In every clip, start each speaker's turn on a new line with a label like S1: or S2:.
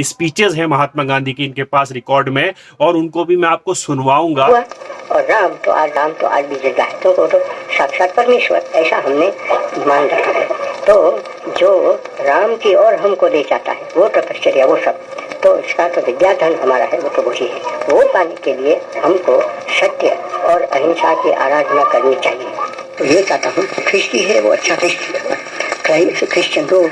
S1: Speeches हैं महात्मा गांधी की इनके पास रिकॉर्ड में, और उनको भी मैं आपको सुनवाऊंगा।
S2: और राम तो आज भी जिंदा है, तो वो तो साक्षात परमेश्वर, ऐसा हमने मान रखा है। तो जो राम की ओर हमको ले जाता है वो तपश्चर्या, वो सब तो इसका तो विद्याधन हमारा है, वो तो वही है। वो पाने के लिए हमको सत्य और अहिंसा की आराधना करनी चाहिए। तो ये कहता हूँ, ख्रिस्ती है वो अच्छा क्रिश्चियन तो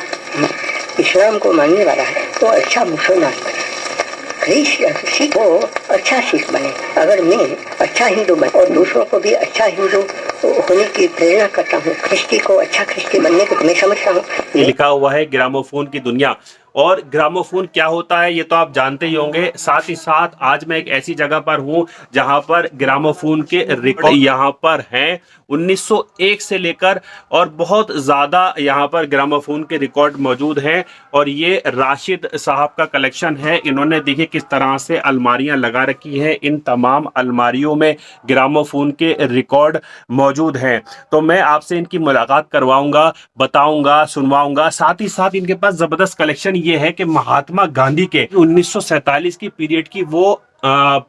S2: इस्लाम को मानने वाला है, तो अच्छा मुसलमान बने, सिख वो अच्छा सिख बने। अगर मैं अच्छा हिंदू बने और दूसरों को भी अच्छा हिंदू होने की प्रेरणा करता हूँ, ख्रिस्ती को अच्छा ख्रिस्ती बनने को मैं समझता हूँ।
S1: ये लिखा हुआ है ग्रामोफोन की दुनिया। और ग्रामोफोन क्या होता है ये तो आप जानते ही होंगे। साथ ही साथ आज मैं एक ऐसी जगह पर हूं जहां पर ग्रामोफोन के रिकॉर्ड यहां पर हैं 1901 से लेकर, और बहुत ज्यादा यहां पर ग्रामोफोन के रिकॉर्ड मौजूद हैं। और ये राशिद साहब का कलेक्शन है। इन्होंने देखिए किस तरह से अलमारियां लगा रखी है, इन तमाम अलमारियों में ग्रामोफोन के रिकॉर्ड मौजूद हैं। तो मैं आपसे इनकी मुलाकात करवाऊंगा, बताऊंगा, सुनवाऊंगा। साथ ही साथ इनके पास जबरदस्त कलेक्शन ये है कि महात्मा गांधी के 1947 की पीरियड की वो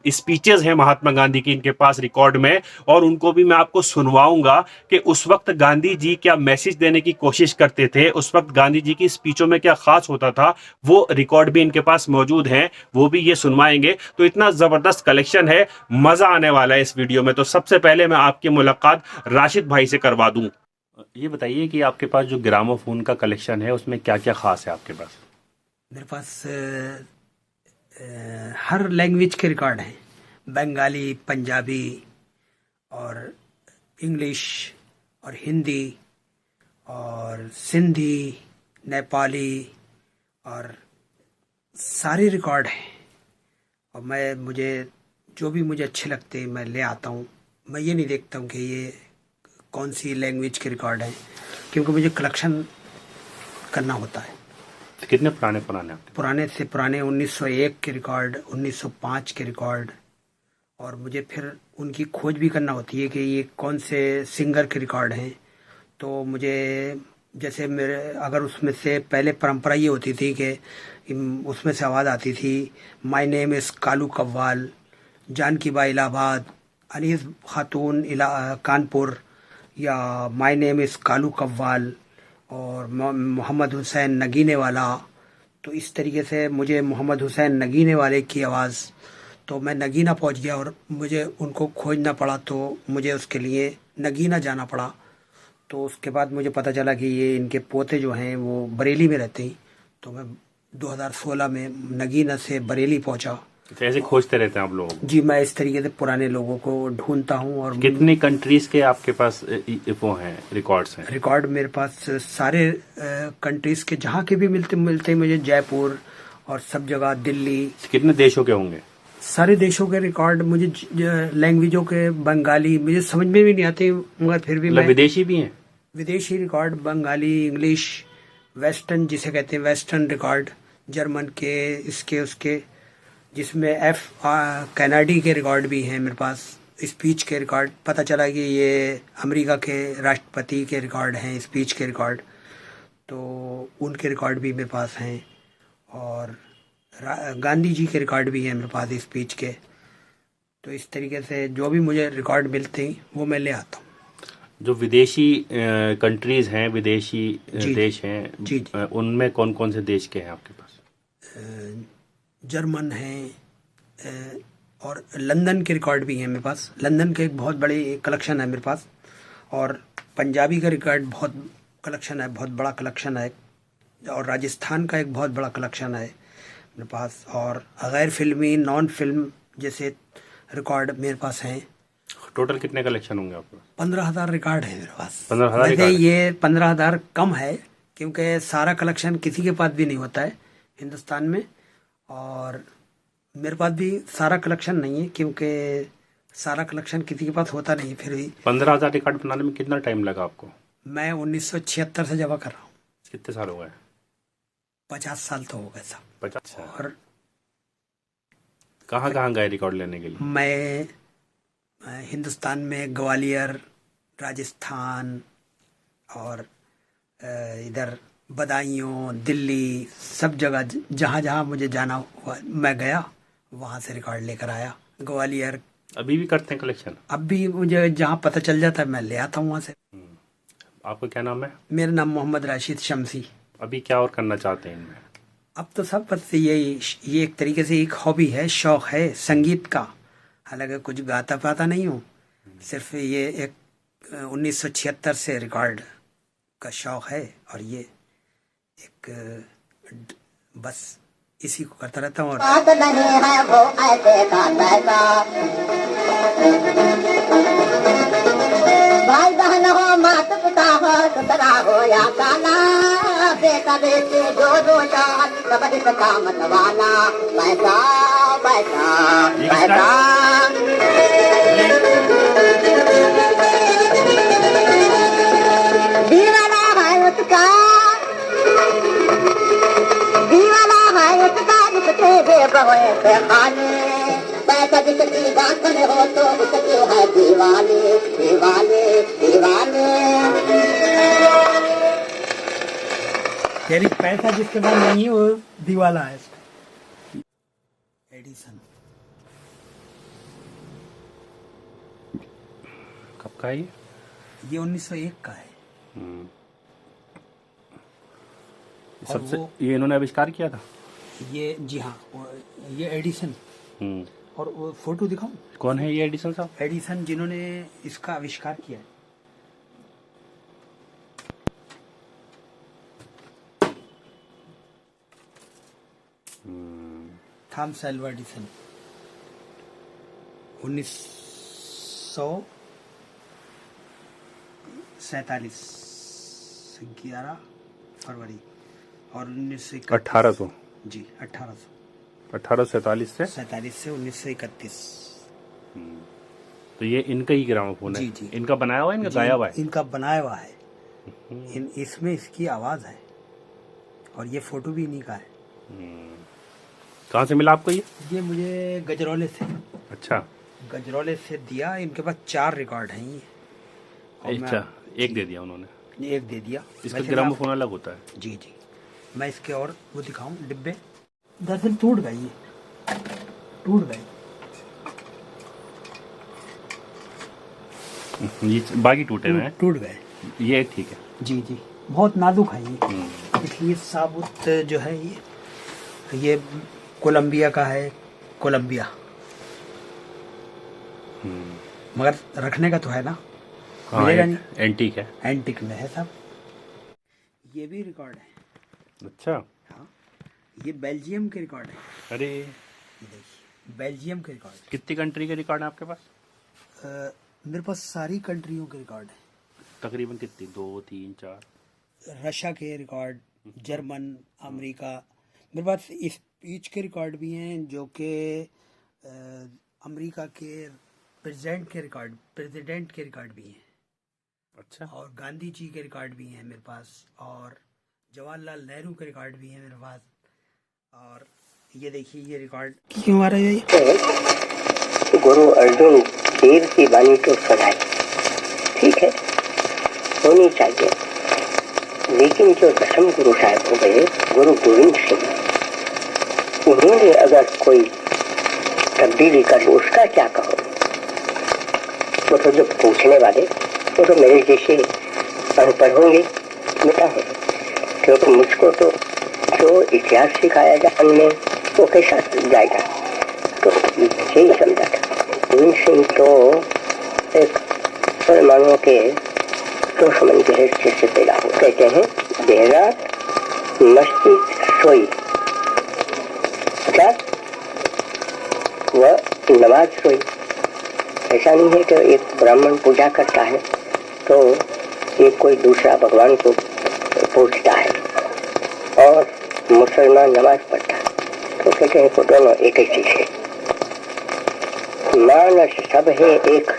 S1: स्पीचेस हैं महात्मा गांधी की इनके पास रिकॉर्ड में, और उनको भी मैं आपको सुनवाऊंगा कि उस वक्त गांधी जी क्या मैसेज देने की कोशिश करते थे, उस वक्त गांधी जी की स्पीचों में क्या खास होता था। वो रिकॉर्ड भी इनके पास मौजूद हैं, वो भी ये सुनवाएंगे। तो इतना जबरदस्त कलेक्शन है, मजा आने वाला है इस वीडियो में। तो सबसे पहले मैं आपकी मुलाकात राशिद भाई से करवा दूं। ये बताइए कि आपके पास जो ग्रामोफोन का कलेक्शन है उसमें क्या क्या खास है आपके पास?
S3: मेरे पास हर लैंग्वेज के रिकॉर्ड हैं, बंगाली, पंजाबी और इंग्लिश और हिंदी और सिंधी, नेपाली और सारे रिकॉर्ड हैं। और मुझे जो भी मुझे अच्छे लगते हैं मैं ले आता हूँ। मैं ये नहीं देखता हूँ कि ये कौन सी लैंग्वेज के रिकॉर्ड हैं, क्योंकि मुझे कलेक्शन करना होता है।
S1: कितने पुराने पुराने आपके?
S3: पुराने से पुराने 1901 के रिकॉर्ड, 1905 के रिकॉर्ड, और मुझे फिर उनकी खोज भी करना होती है कि ये कौन से सिंगर के रिकॉर्ड हैं। तो मुझे जैसे मेरे अगर उसमें से पहले परंपरा ये होती थी कि उसमें से आवाज़ आती थी, my name is Kalu Qawwal, Janki Bai Allahabad, Anis Khatun Kanpur, या my name is Kalu Qawwal और मोहम्मद हुसैन नगीने वाला। तो इस तरीके से मुझे मोहम्मद हुसैन नगीने वाले की आवाज़, तो मैं नगीना पहुंच गया और मुझे उनको खोजना पड़ा, तो मुझे उसके लिए नगीना जाना पड़ा। तो उसके बाद मुझे पता चला कि ये इनके पोते जो हैं वो बरेली में रहते हैं। तो मैं 2016 में नगीना से बरेली पहुंचा।
S1: तो ऐसे खोजते रहते हैं आप लोगों को?
S3: जी, मैं इस तरीके से पुराने लोगों को ढूंढता हूं। और
S1: कितनी कंट्रीज के आपके पास वो हैं, रिकॉर्ड्स हैं?
S3: रिकॉर्ड मेरे पास सारे कंट्रीज के जहाँ के भी मिलते मुझे, जयपुर और सब जगह, दिल्ली।
S1: कितने देशों के होंगे?
S3: सारे देशों के रिकॉर्ड मुझे, लैंग्वेजों के, बंगाली मुझे समझ में भी नहीं आती, मगर फिर भी मैं
S1: विदेशी भी हैं?
S3: विदेशी रिकॉर्ड, बंगाली, इंग्लिश, वेस्टर्न जिसे कहते हैं वेस्टर्न रिकॉर्ड, जर्मन के, इसके उसके, जिसमें कनाडी के रिकॉर्ड भी हैं मेरे पास, स्पीच के रिकॉर्ड। पता चला कि ये अमेरिका के राष्ट्रपति के रिकॉर्ड हैं, स्पीच के रिकॉर्ड, तो उनके रिकॉर्ड भी मेरे पास हैं। और गांधी जी के रिकॉर्ड भी हैं मेरे पास स्पीच के। तो इस तरीके से जो भी मुझे रिकॉर्ड मिलते हैं वो मैं ले आता हूँ।
S1: जो विदेशी कंट्रीज हैं, विदेशी देश हैं,
S3: जी।
S1: उनमें कौन कौन से देश के हैं आपके पास?
S3: जर्मन हैं और लंदन के रिकॉर्ड भी हैं मेरे पास। लंदन के एक बहुत बड़ी कलेक्शन है मेरे पास। और पंजाबी का रिकॉर्ड बहुत कलेक्शन है, बहुत बड़ा कलेक्शन है। और राजस्थान का एक बहुत बड़ा कलेक्शन है मेरे पास। और गैर फिल्मी, नॉन फिल्म जैसे रिकॉर्ड मेरे पास हैं।
S1: टोटल कितने कलेक्शन होंगे आपके पास?
S3: 15,000 रिकॉर्ड है मेरे पास।
S1: 15,000
S3: वैसे ये 15,000 कम है, क्योंकि सारा कलेक्शन किसी के पास भी नहीं होता है हिंदुस्तान में। और मेरे पास भी सारा कलेक्शन नहीं है, क्योंकि सारा कलेक्शन किसी के पास होता नहीं। फिर भी
S1: 15,000 रिकॉर्ड बनाने में कितना टाइम लगा आपको?
S3: मैं 1976 से जमा कर रहा हूँ।
S1: कितने साल हो गए?
S3: 50 साल तो हो गए साहब।
S1: 50।
S3: और
S1: कहाँ कहाँ गए रिकॉर्ड लेने के लिए?
S3: मैं हिंदुस्तान में ग्वालियर, राजस्थान और इधर बदायूं, दिल्ली, सब जगह जहाँ जहाँ मुझे जाना हुआ मैं गया, वहाँ से रिकॉर्ड लेकर आया। ग्वालियर,
S1: अभी भी करते हैं कलेक्शन?
S3: अब भी मुझे जहाँ पता चल जाता है मैं ले आता हूँ वहाँ से।
S1: आपका क्या नाम है?
S3: मेरा नाम मोहम्मद राशिद शमसी।
S1: अभी क्या और करना चाहते हैं इनमें?
S3: अब तो सब बस ये एक तरीके से एक हॉबी है, शौक है संगीत का। हालांकि कुछ गाता पाता नहीं हूँ, सिर्फ ये एक 1976 से रिकॉर्ड का शौक है, और ये एक बस इसी को करता रहता हूँ। और
S2: बात नहीं है वो ऐसे का तैसा, भाई बहन हो, माता पिता हो, ससुरा हो या काला, बेटा बेटी जो रोजा सब इस कामत वाला, पैसा पैसा पैसा। दीवाना है उसका, दीवाना है उसका, जिसके जेब होए से खाने, पैसा जिसकी बात में हो तो उसके है दीवाने दीवाने दीवाने।
S3: यानी पैसा जिसके पास नहीं है वो दीवाला है। एडिसन
S1: कब का है
S3: ये 1901 का है। और
S1: सबसे
S3: वो-
S1: ये इन्होंने आविष्कार किया था?
S3: ये जी हाँ, ये एडिसन। और वो फोटो दिखाऊं?
S1: कौन है ये एडिसन साहब?
S3: एडिसन जिन्होंने इसका आविष्कार किया है। थॉमस एल्वा एडिसन 1947, 11 फरवरी, और
S1: 1800
S3: जी
S1: 1847 से
S3: 1931।
S1: तो ये इनका ही ग्रामोफोन है?
S3: जी, जी।
S1: इनका बनाया हुआ है, इनका गाया हुआ है?
S3: इनका बनाया हुआ है। इसमें इसकी आवाज है, और ये फोटो भी इन्हीं का है।
S1: कहाँ से मिला आपको ये?
S3: मुझे गजरौले से,
S1: अच्छा
S3: गजरौले से दिया। इनके पास 4 रिकॉर्ड हैं ये। और मैं-
S1: अच्छा, एक दे दिया उन्होंने?
S3: एक दे दिया।
S1: इसका
S3: वैसे
S1: ग्रामोफोन अलग होता है?
S3: जी जी, मैं इसके और वो दिखाऊं डिब्बे। दरअसल टूट गई, ये टूट गई।
S1: ये बाकी टूटे हुए हैं?
S3: टूट गए।
S1: ये ठीक है।
S3: जी जी, बहुत नाजुक है ये, इसलिए साबुत जो है ये कोलंबिया का है, कोलंबिया। मगर रखने का तो है ना,
S1: हाँ,
S3: मिलेगा नहीं।
S1: एंटीक है।
S3: एंटिक में है सब। ये भी रिकॉर्ड है।
S1: अच्छा,
S3: हाँ, ये बेल्जियम के रिकॉर्ड है।
S1: अरे
S3: ये देखिए, बेल्जियम के रिकॉर्ड।
S1: कितनी कंट्री के रिकॉर्ड है आपके पास?
S3: मेरे पास सारी कंट्रियों के रिकॉर्ड है।
S1: तकरीबन कितनी? 2, 3, 4?
S3: रशिया के रिकॉर्ड, जर्मन, अमेरिका। मेरे पास स्पीच के रिकॉर्ड भी हैं, जो कि अमेरिका के प्रेसिडेंट के रिकॉर्ड भी हैं।
S1: अच्छा,
S3: और गांधी जी के रिकॉर्ड भी हैं मेरे पास, और जवाहरलाल नेहरू के रिकॉर्ड भी हैं मेरे पास। और ये देखिए, ये रिकॉर्ड क्यों आ रहा है?
S2: गुरु अर्जुन देव की वाणी तो सुनाई, ठीक है, होनी चाहिए, लेकिन जो दशम गुरु साहब हो गए, गुरु गोविंद सिंह, उन्होंने अगर कोई तब्दीली कर, उसका क्या कहो? वो तो जो पूछने वाले वो तो मेरे जैसे अनपढ़ होंगे, मिटा होंगे, क्योंकि मुझको तो जो इतिहास सिखाया जाए उनमें वो कैसा जाएगा, तो यही समझा था। गोविंद सिंह तो एक मुसलमानों के दुश्मन के हिस्से से पैदा हो, कहते हैं देहरा मस्जिद सोई, क्या वह नमाज सोई। ऐसा नहीं है कि एक ब्राह्मण पूजा करता है तो एक कोई दूसरा भगवान को पूजता है और मुसलमान नमाज पढ़ता है, तो कहते हैं कि दोनों एक ही चीज है। मानस सब है एक,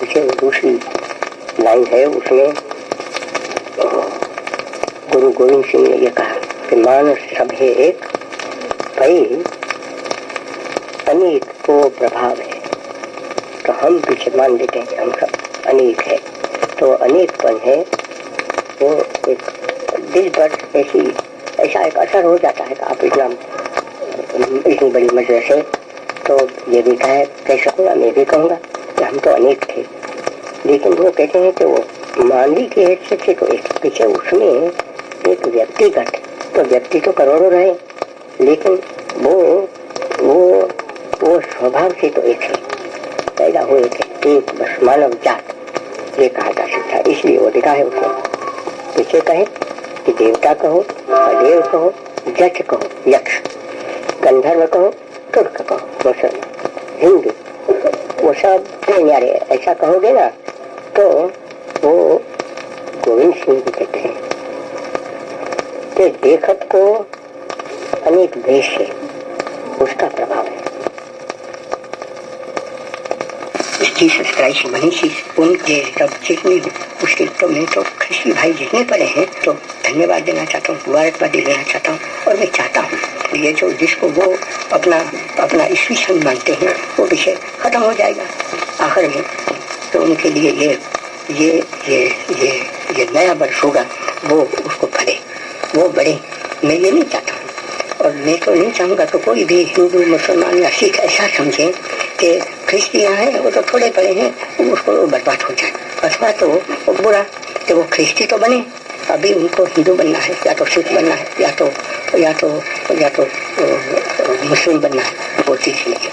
S2: पीछे दूसरी लाइन है, उसमें गुरु गोविंद सिंह ने ये कहा कि मानस सब है एक, भाई अनेक को प्रभाव है, तो हम पीछे मान लेते हैं हम सब अनेक है, तो अनेकपन है वो एक दिल पर ऐसा एक असर हो जाता है कि आप इतनी बड़ी मजलिस है, तो ये भी कह सकूँगा, मैं भी कहूँगा कि हम तो अनेक थे, लेकिन वो कहते हैं कि वो मानवी की हैसियत से तो एक पीछे उसमें एक व्यक्तिगत, तो व्यक्ति तो करोड़ों रहे, लेकिन वो स्वभाव से तो एक है, पैदा हुए थे एक बस मानव जात, ये कहा जा सकता है। इसलिए वो लिखा है उसको, पीछे कहे कि देवता कहो, अदेव कहो, जच कहो, यक्ष, गंधर्व कहो, तुर्क कहो, मुसलमान, हिंदू, वो सब न्यारे ऐसा कहोगे ना, तो वो गोविंद सिंह जी कहते हैं कि देखत को अनेक भेष है, उसका प्रभाव है। जीसस क्राइस्ट मनीषी उनके तब जितने उसके तो मैं तो ख्रिस्ती भाई जितने पड़े हैं तो धन्यवाद देना चाहता हूँ, मुबारकबादी देना चाहता हूँ। और मैं चाहता हूँ ये जो जिसको वो अपना ईश्वी सन मानते हैं वो विषय खत्म हो जाएगा आखिर में, तो उनके लिए ये नया वर्ष होगा, वो उसको फले, वो बढ़े, मैं ये नहीं चाहता हूँ। और मैं तो नहीं चाहूँगा तो कोई भी हिंदू मुसलमान या सिख ऐसा समझे कि ख्रिस्तियाँ हैं वो तो थोड़े पड़े हैं, उसको बर्बाद हो जाए, अथवा तो वो बुरा कि वो ख्रिस्ती तो बने, अभी उनको हिंदू बनना है या तो सिख बनना है या तो मुस्लिम बनना है, वो चीज़ नहीं।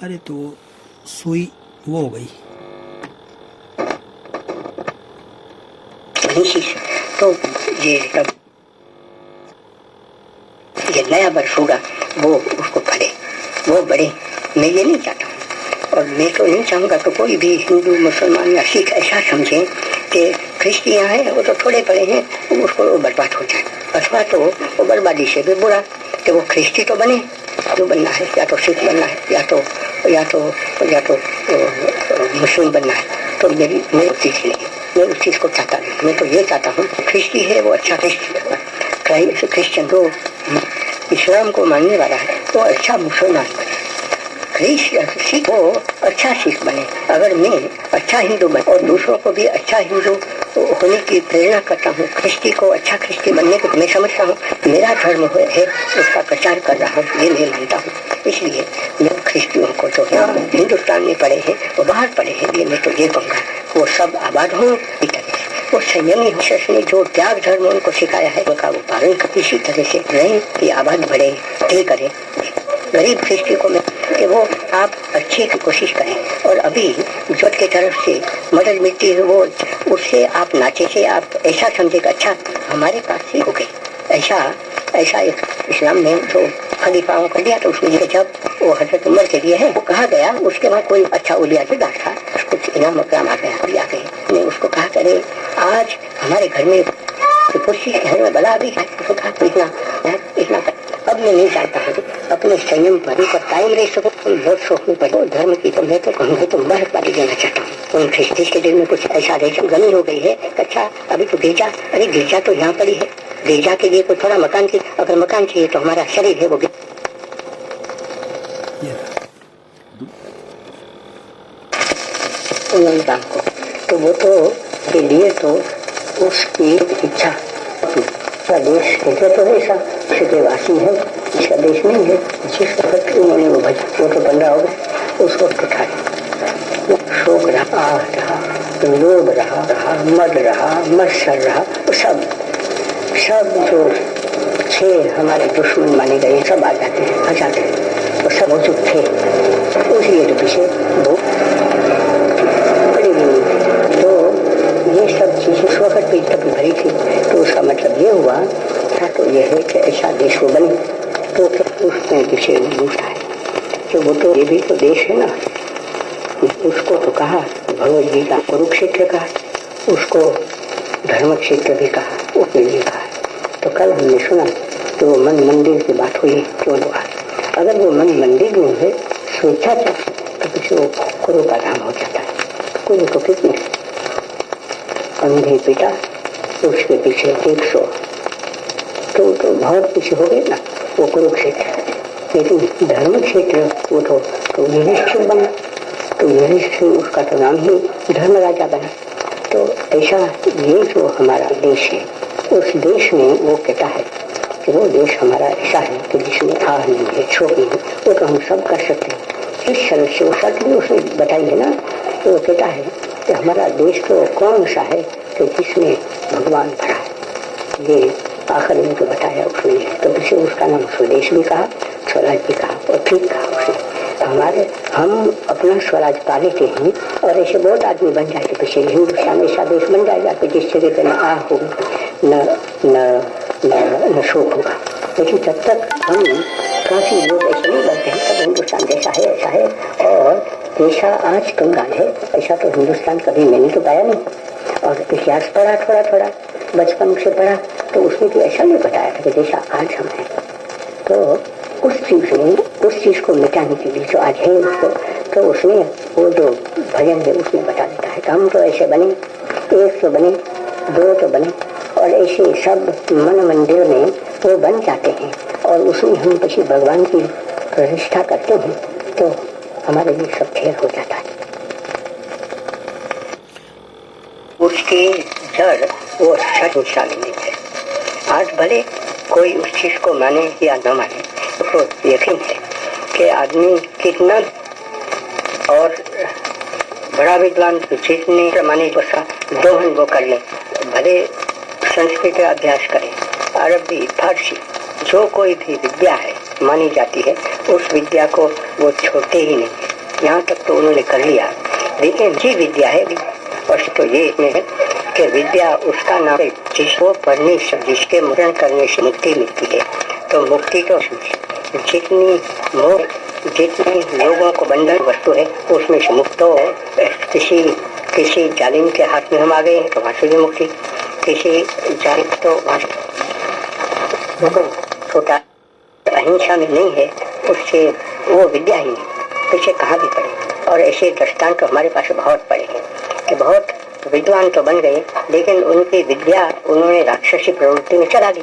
S3: अरे तो सुई वो हो गई,
S2: तो ये नया वर्ष होगा, वो उसको फले, वो बढ़े, मैं ये नहीं चाहता हूँ। और मैं तो नहीं चाहूँगा कि कोई भी हिंदू मुसलमान या सिख ऐसा समझे कि ख्रिस्तियाँ हैं वो तो थोड़े पड़े हैं, उसको बर्बाद हो जाए, अथवा तो वो बर्बादी से भी बुरा कि वो ख्रिस्ती तो बने, जो बनना है या तो सिख बनना है या तो मुस्लिम बनना है, तो मेरी चीज़ नहीं, मैं उस चीज़ को चाहता नहीं। मैं तो ये चाहता हूँ ख्रिस्ती है वो अच्छा क्रिश्चियन, तो इस्लाम को मानने वाला है वो अच्छा मुसलमान बने, सिख वो अच्छा सिख बने। अगर मैं अच्छा हिंदू बने और दूसरों को भी अच्छा हिंदू होने की प्रेरणा करता हूँ, ख्रिस्ती को अच्छा ख्रिस्ती बनने को मैं समझता हूँ मेरा धर्म है, उसका प्रचार कर रहा हूँ, ये मैं मानता हूँ। इसलिए मैं ख्रिस्तियों को जो यहाँ हिंदुस्तान में पड़े हैं वो बाहर पड़े हैं, ये मैं तो ये कहूँगा वो सब आबाद हों, वो संयमी ने जो त्याग धर्म उनको सिखाया है उनका वो पालन कर, इसी तरह से रहें कि आबाद बढ़े, ये करें। गरीब ख्रिस्ती को मैं कि वो आप अच्छे की कोशिश करें, और अभी जो की तरफ से मदद मिलती है वो उससे आप नाचे से आप ऐसा समझेगा अच्छा हमारे पास से हो गई, ऐसा एक इस्लाम में जो खलीफाओं को दिया, तो उसमें जब वो हजरत उमर के लिए है वो कहा गया, उसके बाद कोई अच्छा उलिया जुदा था, कुछ इनाम अकराम आ गए, मैं उसको कहा करे आज हमारे घर में पुरुष घर में बला भी है, उसको कहा इतना अब मैं नहीं चाहता हूँ अपने संयम पर कायम रह सकूँ, बहुत शौक में पड़े धर्म की, तो मैं तो कहूँगा तो मुबारकबादी देना चाहता हूँ। उन ख्रिस्ती के दिल में कुछ ऐसा रेशम गमी हो गई है, अच्छा अभी तो गिरजा, अरे गिरजा तो यहाँ पड़ी है, गिरजा के लिए कोई थोड़ा मकान चाहिए, अगर मकान चाहिए तो हमारा शरीर है वो तो वो तो के लिए तो उसकी इच्छा, देश कहते तो ऐसा वासी है, इसका देश नहीं है, जिस वक्त उन्होंने वो तो 15 हो गए, उस वक्त उठा शोक रहा, आह रहा, लोभ रहा, मद रहा, मत्सर रहा, सब जो 6 हमारे दुश्मन माने गए सब आ जाते हैं, वो सब मौजूद थे, उसलिए जो पीछे वो पड़ी हुई, तो ये सब चीजें उस वक्त भी तभी भरी थी, तो उसका मतलब ये हुआ था, तो ये है कि ऐसा देश को बने, तो उसमें पीछे दूसरा है कि वो तो ये भी तो देश है ना, उसको तो कहा भगवद गीता कुरुक्षेत्र कहा, उसको धर्म क्षेत्र भी कहा, उसने भी कहा। तो कल हमने सुना कि वो मन मंदिर की बात हुई, क्यों हुआ, अगर वो मन मंदिर में है स्वेच्छा तो पीछे वो कुरु का धाम हो जाता है, कुरु तो कितने अंधे पिता, उसके पीछे 100 तो बहुत पीछे हो गए ना, वो कुरुक्षेत्र। लेकिन धर्म क्षेत्र वो तो युधिष्ठिर बना, तो युधिष्ठिर उसका तो नाम ही धर्म राजा बना, तो ऐसा ये जो हमारा देश है, उस देश में वो कहता है कि वो देश हमारा ऐसा है कि जिसमें आह नहीं है, क्षोभ नहीं है, वो तो हम सब कर सकते हैं। इस तरह से वो शर्त भी उसने बताई है ना, तो वो कहता है कि हमारा देश तो कौन सा है कि जिसमें भगवान भरा है। ये आखिर में जो बताया उसने, तो उसे उसका नाम स्वदेश भी कहा, स्वराज भी कहा और ठीक कहा उसने। हमारे हम अपना स्वराज पा लेते हैं और ऐसे बहुत आदमी बन जाते, पीछे हिंदुस्तान ऐसा देश बन जाएगा कि जिस जगह पे न आह होगी न शोक होगा। लेकिन जब तक हम काफी लोग ऐसे नहीं बनते हैं तब हिंदुस्तान जैसा है ऐसा है। और जैसा आज कंगाल है ऐसा तो हिंदुस्तान कभी मैंने तो पाया नहीं। और इतिहास पढ़ा थोड़ा थोड़ा बचपन से पढ़ा, तो उसमें तो ऐसा नहीं बताया था कि जैसा आज हम हैं। तो उस चीज को मिटाने के लिए जो आज है उसको, तो उसमें वो जो भजन है उसमें बता देता है कि हम तो ऐसे बने, एक तो बने, दो तो बने, और ऐसे सब मन मंदिर में वो बन जाते हैं और उसमें हम किसी भगवान की प्रतिष्ठा करते हैं तो हमारे लिए सब खेल हो जाता है। उसकी जड़ वो शक्तिशाली नहीं है। आज भले कोई उस चीज को माने या न माने, तो यकीन है कि आदमी कितना और बड़ा विद्वान जितने प्रमाणित दोहन वो कर ले, भले संस्कृत का अभ्यास करे, अरबी फारसी जो कोई भी विद्या है मानी जाती है, उस विद्या को वो छोड़ते ही नहीं है। यहाँ तक तो उन्होंने कर लिया, लेकिन जी विद्या है और तो ये है कि विद्या उसका नाम है जिसको पढ़ने से, जिसके मुद्रण करने से मुक्ति मिलती है। तो मुक्ति तो जितनी लोगों को बंधन वस्तु है उसमें से मुक्त हो। किसी जालिम के हाथ में हम आ गए हैं तो वहां से भी मुक्ति, किसी जालिम तो वहां छोटा अहिंसा में नहीं है, उससे वो विद्या ही नहीं, पीछे कहाँ भी पड़े। और ऐसे दृष्टांत तो हमारे पास बहुत पड़े हैं कि बहुत विद्वान तो बन गए लेकिन उनकी विद्या उन्होंने राक्षसी प्रवृत्ति में चला दी,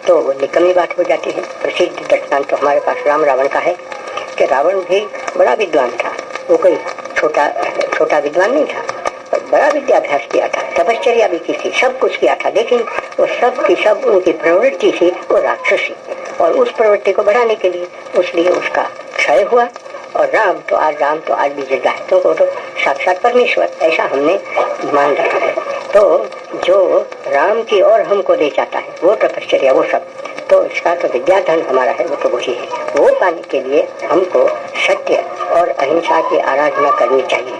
S2: तो वो निकम्मी बात हो जाती है। प्रसिद्ध दृष्टांत तो हमारे पास राम रावण का है कि रावण भी बड़ा विद्वान था, वो कोई छोटा विद्वान नहीं था, बड़ा विद्याभ्यास किया था, तपश्चर्या भी की थी, सब कुछ किया था, लेकिन वो सब की सब उनकी प्रवृत्ति थी वो राक्षसी, और उस प्रवृत्ति को बढ़ाने के लिए उसलिए उसका क्षय हुआ। और राम तो आज भी जिंदा है, तो साक्षात परमेश्वर ऐसा हमने मान रखा है। तो जो राम की ओर हमको ले जाता है वो तपश्चर्या वो सब, तो इसका तो विद्याधन हमारा है, वो तो वही है। वो पाने के लिए हमको सत्य और अहिंसा की आराधना करनी चाहिए।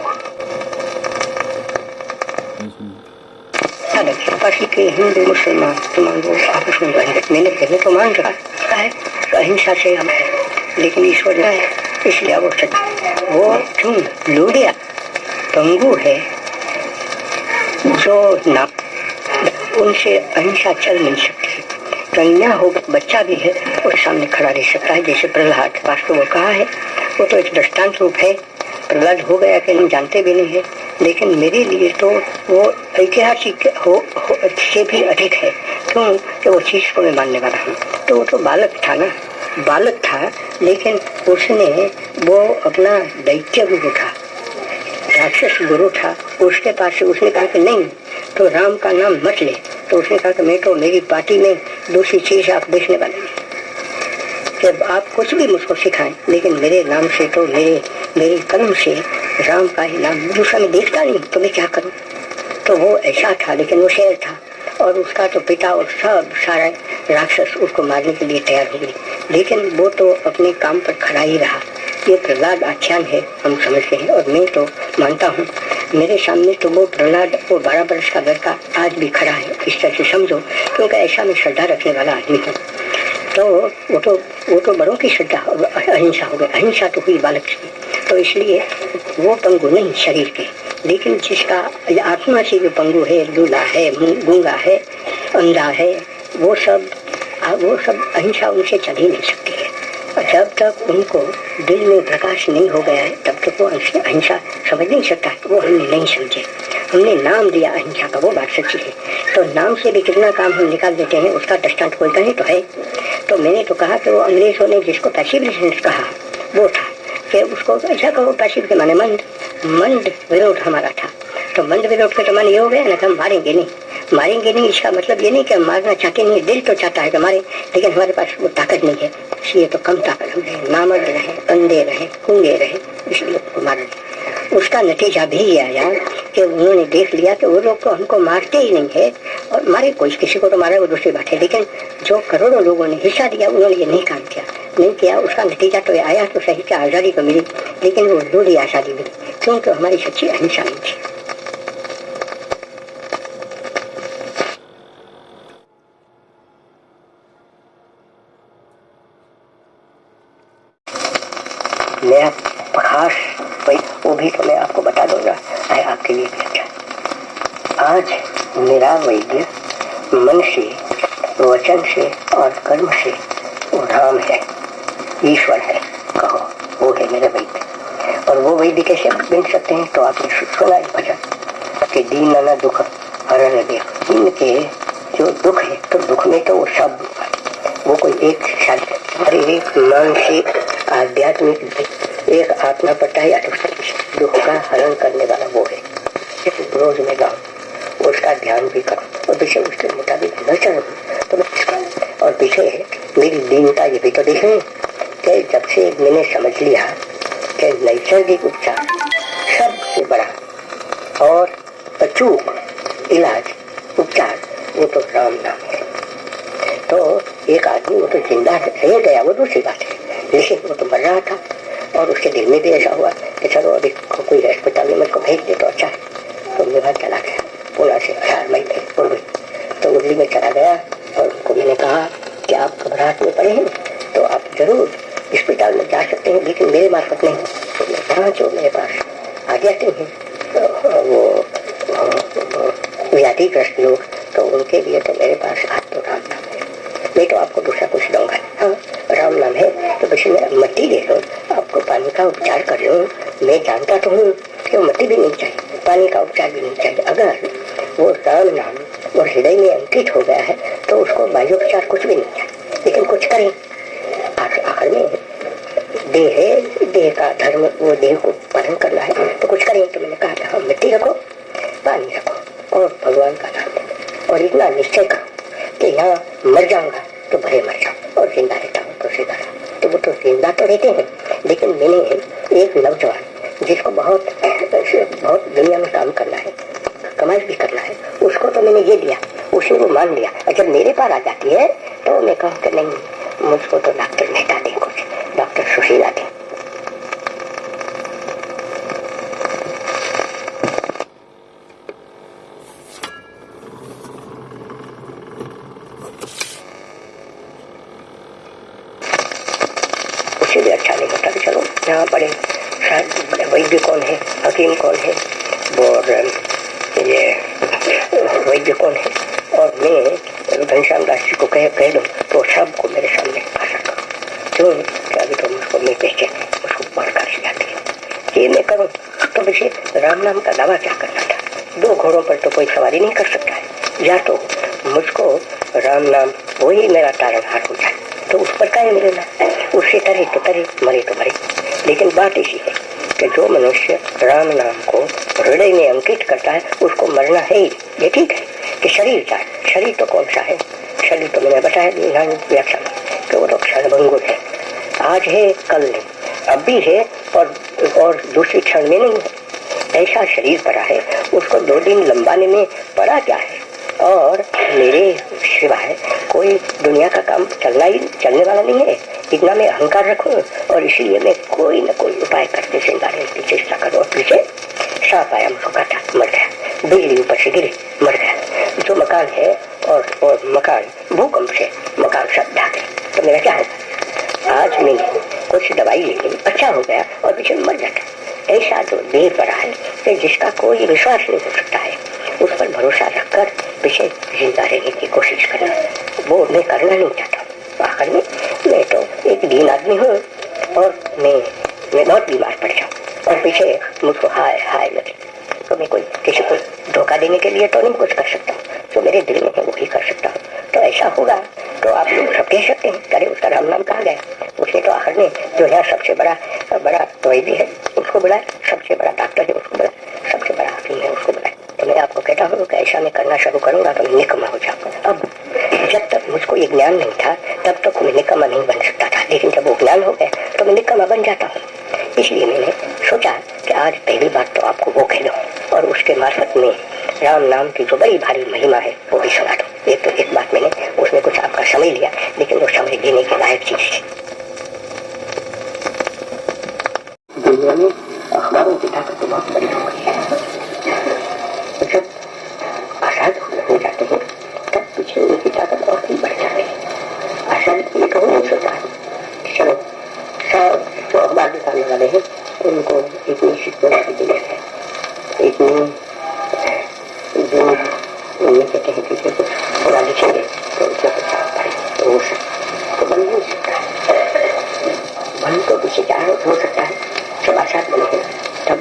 S2: काशी के हिंदू मुसलमान वो आपस में बने, मैंने पहले तो मान रखा है अहिंसा से हम है, लेकिन ईश्वर है इसलिए वो क्यों लूढ़िया पंगु है जो ना, उनसे अहिंसा चल नहीं सकती। कन्या हो बच्चा भी है और सामने खड़ा रह सकता है, जैसे प्रहलाद वास्तव वो कहा है, वो तो एक दृष्टांत रूप है। प्रहलाद हो गया कि नहीं जानते भी नहीं है, लेकिन मेरे लिए तो वो ऐतिहासिक से भी अधिक है, क्यों कि वो चीज को मैं मानने वाला हूँ। तो वो तो बालक था, लेकिन उसने वो अपना दैत्य गुरु था, राक्षस गुरु था, उसके पास से उसने कहा कि नहीं तो राम का नाम मत ले। तो उसने कहा कि मैं तो मेरी पार्टी में दूसरी चीज आप देखने वाले नहीं, जब आप कुछ भी मुझको सिखाएं, लेकिन मेरे नाम से तो मेरे कर्म से राम का ही नाम दूसरा में देखता नहीं, तो मैं क्या करूं। तो वो ऐसा था, लेकिन वो शेर था और उसका तो पिता और सब सारा राक्षस उसको मारने के लिए तैयार हो गए, लेकिन वो तो अपने काम पर खड़ा ही रहा। ये प्रहलाद आख्यान है, हम समझते हैं, और मैं तो मानता हूँ मेरे सामने तो वो प्रहलाद, वो 12 वर्ष का लड़का आज भी खड़ा है, इस तरह से समझो, क्योंकि ऐसा मैं श्रद्धा रखने वाला आदमी हूँ। तो वो तो बड़ों की श्रद्धा अहिंसा हो गई, अहिंसा तो हुई बालक की, तो इसलिए वो पंगु नहीं शरीर के, लेकिन जिसका आत्मा से जो पंगु है, लूला है, गूंगा है, अंधा है, वो सब अहिंसा उनसे चल ही नहीं सकती है। जब तक उनको दिल में प्रकाश नहीं हो गया है तब तक वो अहिंसा समझ नहीं सकता है। वो हमने नहीं समझे, हमने नाम दिया अहिंसा का, वो बात सच्ची है। तो नाम से भी कितना काम हम निकाल देते हैं, उसका दृष्टांत कोई कहीं तो है। तो मैंने तो कहा कि वो अंग्रेजों ने जिसको पैसिव रेजिस्टेंस कहा वो था कि उसको ऐसा कहो, पैसिव के माने मंद विरोध हमारा था। तो मंद विरोध के तो मान ये हो गया ना कि हम मारेंगे नहीं। इसका मतलब ये नहीं कि हम मारना चाहते नहीं, दिल तो चाहता है कि मारे, लेकिन हमारे पास वो ताकत नहीं है, इसलिए तो कम ताकत हम रहे, नामर्द रहे, अंधे रहे, गूंगे रहे, इसलिए उसको मार दिया। उसका नतीजा भी ये आया कि उन्होंने देख लिया कि वो लोग तो हमको मारते ही नहीं है, और मारे कोई किसी को तो मारा वो दूसरी बात है, लेकिन जो करोड़ों लोगों ने हिस्सा दिया उन्होंने ये नहीं काम किया। उसका नतीजा तो आया तो सही कि आज़ादी तो मिली, लेकिन वो दूरी आज़ादी मिली, क्योंकि हमारी सच्ची अहिंसा नहीं थी। मेरा खास भाई वो भी तो मैं आपको बता दूंगा, है आपके लिए भी अच्छा। आज मेरा वैद्य मन से, वचन से और कर्म से वो राम है, ईश्वर है, कहो वो है मेरा वैद्य। और वो वैद्य कैसे बन सकते हैं, तो आपने सुना है भजन कि दीन नाना दुख हरण देख। इनके जो दुख है, तो दुख में तो वो सब, वो कोई एक शादी हमारी एक मानसिक आध्यात्मिक एक आत्मा पट्टा या दुख का हरण करने वाला वो है। रोज में गाऊं, उसका ध्यान भी करूं, और पीछे उसके मुताबिक न चलूं तो मैं इसका, और पीछे मेरी दीनता ये भी तो देखें कि जब से मैंने समझ लिया कि नैसर्गिक उपचार सबसे बड़ा और अचूक इलाज उपचार वो तो राम नाम है। तो एक आदमी वो तो जिंदा रह गया वो दूसरी बात है, लेकिन वो तो मर रहा था, और उसके दिल में भी ऐसा हुआ कि चलो अभी कोई अस्पताल में मुझको भेज दे तो अच्छा है। तो मैं वहाँ चला गया, पुणे से 4 मई में पूर्व, तो उर्ली में चला गया, और उनको मैंने कहा कि आप घबराहट में पड़े हैं तो आप जरूर अस्पताल में जा सकते हैं, लेकिन मेरे मार्फत नहीं। तो मैं जहाँ जो मेरे पास आ जाते हैं तो वो व्याधिग्रस्त लोग, तो उनके लिए तो मेरे पास आज तो राम नाम है, मैं तो आपको दूसरा कुछ दूंगा। हाँ, राम नाम है तो बस मैं मट्टी दे लो, आपको पानी का उपचार कर लो। मैं जानता तो हूँ कि मट्टी भी नहीं चाहिए, पानी का उपचार भी नहीं चाहिए। अगर वो राम नाम और हृदय में अंकित हो गया है तो उसको बाह्योपचार कुछ भी नहीं चाहिए, लेकिन कुछ करें। आखिर में देह है, देह का धर्म, वो देह को पालन करना है तो कुछ करें। तो मैंने कहा हाँ, मिट्टी रखो, पानी रखो और भगवान का नाम लो, और इतना निश्चय करो कि यहाँ मर जाऊंगा तो भले मर जाऊँ, और जिंदा रहता हूँ तो सीधा। तो वो तो जिंदा तो रहते हैं, लेकिन मैंने एक नौजवान जिसको बहुत दुनिया में काम करना है, कमाई भी करना है, उसको तो मैंने ये दिया, उसने वो मान लिया। और जब मेरे पास आ जाती है तो मैं कहूँ कि नहीं, मुझको तो डॉक्टर मेहता दे, कुछ डॉक्टर सुशीला दे। उससे भी अच्छा नहीं होता कि चलो यहाँ बड़े वैद्य कौन है, हकीम कौन है, और ये वैद्य कौन है, और मैं घनश्याम दास जी को कह दूँ तो सबको मेरे सामने भाषा करूँ, क्यों कि अभी तो मुझको नहीं पहचे, उसको बढ़कर जाती है। ये मैं करूँ तो वैसे राम नाम का दावा क्या करना था, 2 घोड़ों पर तो कोई सवारी नहीं कर सकता है, या तो मुझको राम नाम वही मेरा तारणहार हो जाए तो उस पर क्या मिलेगा, उससे तरे तो तरे, मरे तो मरे। लेकिन बात ऐसी है कि जो मनुष्य राम नाम को हृदय में अंकित करता है उसको मरना है ही। ये ठीक है कि शरीर जाए, शरीर तो कौन सा है, शरीर तो मैंने बताया व्याख्या में कि वो तो क्षणभंगुर है, आज है कल नहीं, अब भी है और दूसरी क्षण में नहीं है। ऐसा शरीर पड़ा है, उसको 2 दिन लंबाने में पड़ा क्या है, और मेरे सिवाय कोई दुनिया का काम चलने वाला नहीं है, इतना मैं अहंकार रखूं, और इसीलिए मैं कोई न कोई उपाय करते सिंगारे की चेष्टा करूं। और पीछे सांप आया, मुझको काटा, मर गया, बिजली ऊपर से गिरी, मर गया। जो मकान है और मकान भूकंप से मकान सब ढह गए, तो मेरा क्या होगा। आज मैंने कुछ दवाई ले ली, अच्छा हो गया, और पीछे मर जाता। ऐसा जो देह पड़ा है कि जिसका कोई विश्वास नहीं हो सकता है, उस पर भरोसा रखकर पीछे जिंदा रहने की कोशिश करना, वो मैं करना नहीं चाहता। आखिर में मैं तो एक दीन आदमी हूँ, और मैं बहुत बीमार पड़ जाऊँ, और पीछे मुझको हाय लगे, तो मैं कोई किसी को धोखा देने के लिए तो नहीं कुछ कर सकता हूँ, जो मेरे दिल में है वही कर सकता हूँ। तो ऐसा होगा तो आप लोग सब कह सकते हैं, अरे उसका राम नाम कहाँ गया, उसने तो आखिर में जो है सबसे बड़ा वैद्य है उसको बुलाया, सबसे बड़ा डॉक्टर है उसको बुलाया, सबसे बड़ा क्यों मैं उसको बनाया। तो मैं आपको कहता हूँ कि ऐसा मैं करना शुरू करूंगा तो मैं निकम्मा हो जाऊंगा। अब जब तक मुझको ये ज्ञान नहीं था तब तक मैं निकम्मा नहीं बन सकता था, लेकिन जब वो ज्ञान हो गया तो मैं निकम्मा बन जाता हूँ। इसलिए मैंने सोचा कि आज पहली बात तो आपको वो कह दो और उसके मार्फत में राम नाम की जो बड़ी भारी महिमा है वो भी सुना दो। एक बात मैंने उसमें कुछ आपका समय लिया, लेकिन वो समय देने के लायक चीज है। दुनिया में अखबारों की ताकत तो बहुत बड़ी हो गई है। जब आजाद हो जाते हैं तब पीछे उनकी ताकत और भी बढ़ जाती है। आजाद ये कहो नहीं सोचा है, चलो सब जो अखबार निकालने वाले हैं उनको एक निश्चित जगह की जरूरत है, इतनी जो उन्हें कहते हैं कि कुछ बुरा लिखेंगे तो उतना पैसा पड़ेगा, तो वो सब तो बन नहीं सकता है। बन तो पीछे क्या हो सकता है, जब आजाद बने हैं तब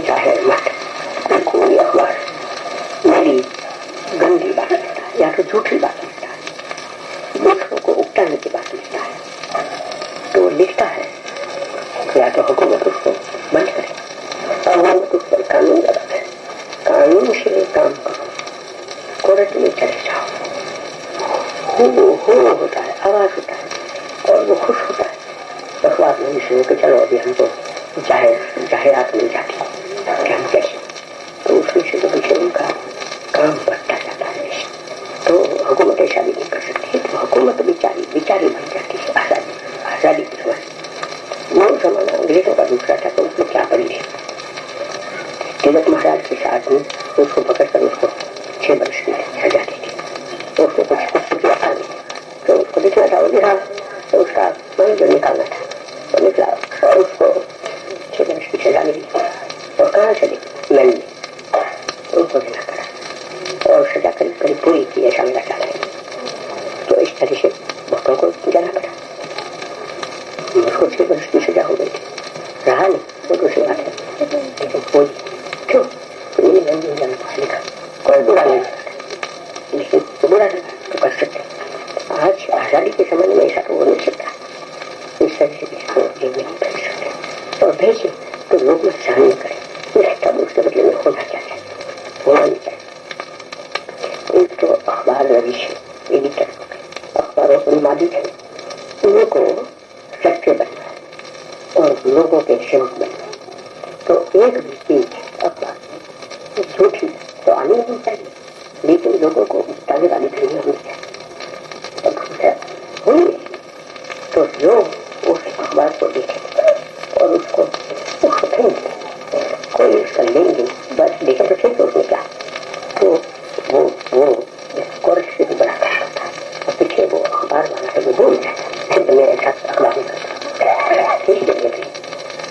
S2: चाहे मत कोई अखबार मेरी गंदी बात लिखता है या तो झूठी बात लिखता है, दूसरों को उकटाने की बात लिखता है, तो लिखता है या तो हुकूमत उसको बंद करे, हुकूमत उस पर कानून लगाए, कानून से काम करो, कोर्ट में चले जाओ, हो होता है, आवाज होता है और वो खुश होता है। अखबार में इसलिए कि चलो अभी हमको जाहिरात मिल जाती है क्या हम कैसे, तो उसमें से तो पीछे उनका काम बढ़ता जाता है। तो हुकूमत ऐसा भी नहीं कर सकती, तो हुकूमत बिचारी बन जाती है आजादी की समझ। वो जमाना अंग्रेजों का दूसरा था, तो उसमें क्या बड़ी है। तिलक महाराज के साथ में उसको पकड़कर उसको 6 वर्ष की सजा दी थी, तो उसको कुछ किया था नहीं, तो उसको लिखना था, वो लिखा तो उसका मन जो निकालना था वो निकला और उसको 6 वर्ष की सजा मिली। और कहाँ चली मैंने उनको देना पड़ा और सजा करीब पूरी की, ऐसा मेरा ख्याल है। तो इस तरह से भक्तों को जाना पड़ा, उसको 6 वर्ष की सजा हो गई थी, रहा नहीं वो दूसरी बात है, लेकिन कोई क्यों नहीं जाना लिखा, कोई बुरा नहीं लगता, लेकिन बुरा लगा तो कर सकते। आज आजादी के समय में ऐसा तो हो नहीं सकता, इस तरह से किसी को जेल में नहीं भेज सकते, और भेजे तो लोग मत सहन नहीं करें, तब उसके बदले में होना चाहिए, होना नहीं चाहिए। एक तो अखबार रविश है, एडिटर अखबारों के मालिक है, उन्हीं को सच्चे बनना है और लोगों के सेवक बनना है। तो एक भी चीज अखबार झूठी तो आनी नहीं चाहिए, लेकिन लोगों को उकताने वाली नहीं होनी चाहिए। और हुई तो जो उस अखबार को देखे और उसको खरीदे, कोई उसका लेंगे बस देखे तो ठीक, उसमें क्या, तो वो कोर्ट से भी बड़ा काम होता है, और पीछे वो अखबार वाला है वो भूल जाए तो मैं ऐसा अखबार नहीं करता। इस जगह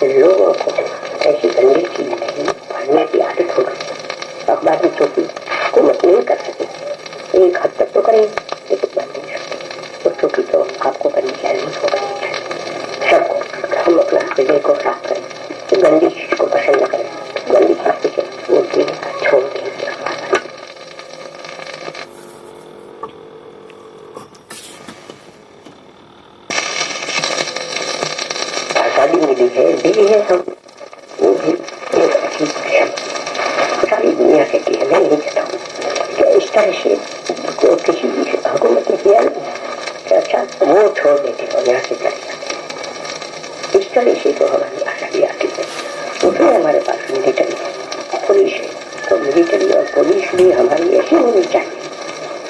S2: पे लोगों को ऐसी गंदी चीज नहीं पढ़ने की आदत हो गई। अखबार की चौकी हुकूमत नहीं कर सके, एक हद तक तो करें लेकिन बन नहीं सकते, तो चौकी तो आपको करनी चाहिए, उसको करनी चाहिए। सबको हम अपना हृदय को साफ करें, गंदी चीज को पसंद न करें, गंदी चीज से वो छोड़ दें। आजादी मिली है, दी है, हम वो भी एक अच्छी सारी दुनिया कहती है, मैं नहीं कहता हूँ कि इस तरह से को किसी हुकूमत ने किया नहीं, अच्छा वो छोड़ देते और यहाँ से चले जाते, इस तरह से तो हमारी आजादी आती है। उसमें हमारे पास मिलिट्री है, पुलिस है, तो मिलिट्री और पुलिस भी हमारी ऐसी होनी चाहिए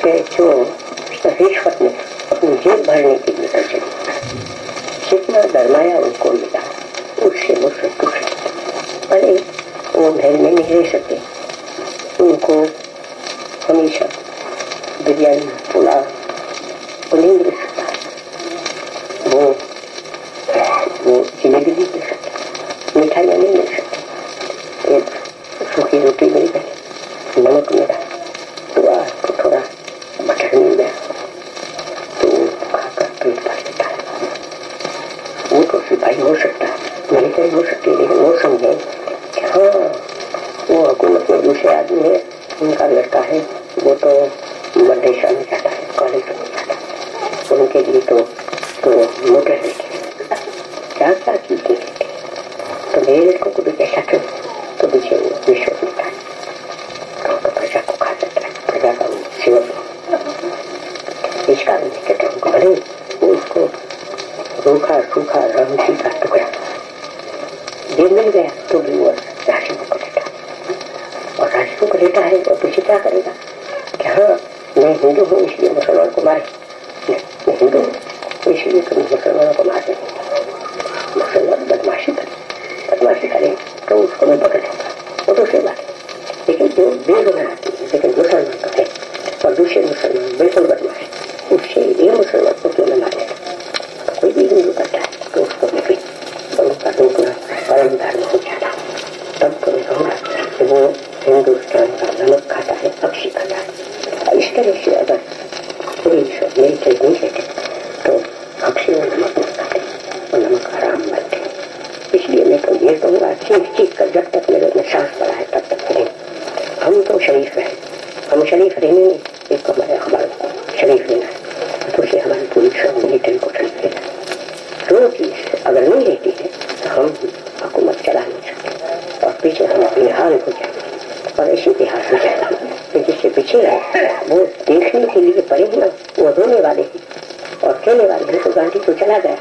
S2: कि जो रिश्वत में अपनी जेब भरने के लिए कर चली, जितना दरमाया उनको मिला उससे वो सब कुछ अरे वो घर में नहीं रह सकते, उनको हमेशा बिरयानी पुलाव नहीं मिल सकता, वो जिलेबी नहीं मिल सकती, मिठाइयाँ नहीं मिल सकती, एक सूखी रोटी मिल गई, नमक मिला तो आपको थोड़ा मटर मिल गया तो खाकर पेट भर लेता है। वो तो सिपाही हो सकता है, मिलिट्री हो सकती है, लेकिन वो समझे कि हाँ वो हुकूमत में दूसरे आदमी है, उनका लड़का है, वो तो मदरसा में जाता है, कॉलेज में जाता है, उनके लिए तो मोटर लेके 4 चीज दे देते, तो मेरे लड़कों को भी कैसा क्यों, तो पीछे वो विश्व मिलता है, तो प्रजा को खा जाता है, प्रजा का वो सेवक। इस कारण से कहते हैं उनको, भले वो उसको रूखा सूखा रंग का टुकड़ा दे मिल गया तो भी वो राशियों को लेता, और राशियों को लेता है और पीछे क्या करेगा कि हाँ मैं हिंदू हूँ इसलिए मुसलमान को मारे, मैं हिंदू हूँ इसलिए तुम मुसलमानों को मार देंगे। मुसलमान बदमाशी करे तो उसको मैं पकड़ लूंगा, वो दूसरी बात है। लेकिन जो बेगुनाह आती है लेकिन मुसलमान को है और दूसरे मुसलमान बिल्कुल बदमाश, उससे ये मुसलमान को क्यों न मारे। कोई भी हिंदू करता है तो उसको भी दोनों का रोकना परम धर्म हो जाता है। तब तो मैं कहूँगा कि वो हिंदुस्तान का नमक खाता है, पक्षी खाता है। इस तरह से अगर पूरी मेरी चीज नहीं रहते तो पक्षी और नमक नहीं खाते और नमक आराम बनते। इसलिए मैं तो ये कहूँगा चीख कर जब तक मेरे में सांस पड़ा है तब तक करें। हम तो शरीफ रहे, हम शरीफ रहने नहीं, एक तो हमारे अखबार को शरीफ रहना है, दूसरे हमारी पुलिस और मिलिट्री को शरीफ रहना है। दो चीज अगर नहीं रहती है तो हम हुकूमत चला नहीं सकते और पीछे हम बेहाल हो जाएंगे और ऐसे बेहाल हो जाएंगे कि जिससे पीछे रहे वो देखने के लिए पड़े ही ना, वो रोने वाले हैं और कहने वाले हैं। तो गांधी तो चला गया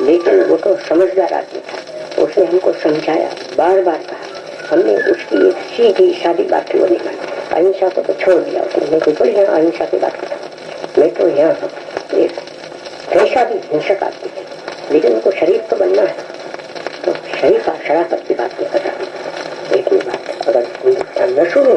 S2: लेकिन वो तो समझदार आदमी था, उसने हमको समझाया, बार बार कहा, हमने उसकी एक सीधी सादी बात की वो नहीं मानी। अहिंसा को तो छोड़ दिया उसने, मैं कोई थोड़ी यहाँ अहिंसा की बात करता, मैं तो यहाँ एक कैसा भी हिंसक आदमी है लेकिन उनको शरीफ तो बनना है, तो शरीफ शराफत की बात नहीं करता। एक ही बात, अगर हिंदुस्तान न सुने